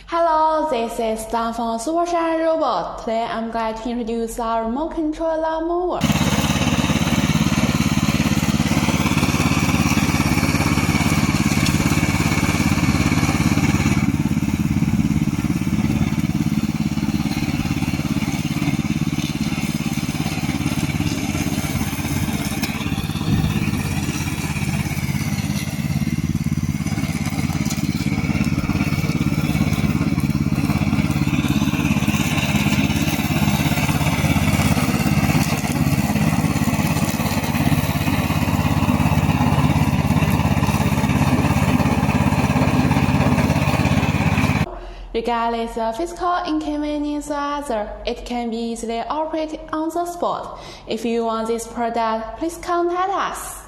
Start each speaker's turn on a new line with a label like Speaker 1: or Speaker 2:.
Speaker 1: Hello, this is Dan from SuperShine Robot. Today I'm glad to introduce our remote control lawn mower. Regardless of physical inconvenience or other, it can be easily operated on the spot. If you want this product, please contact us.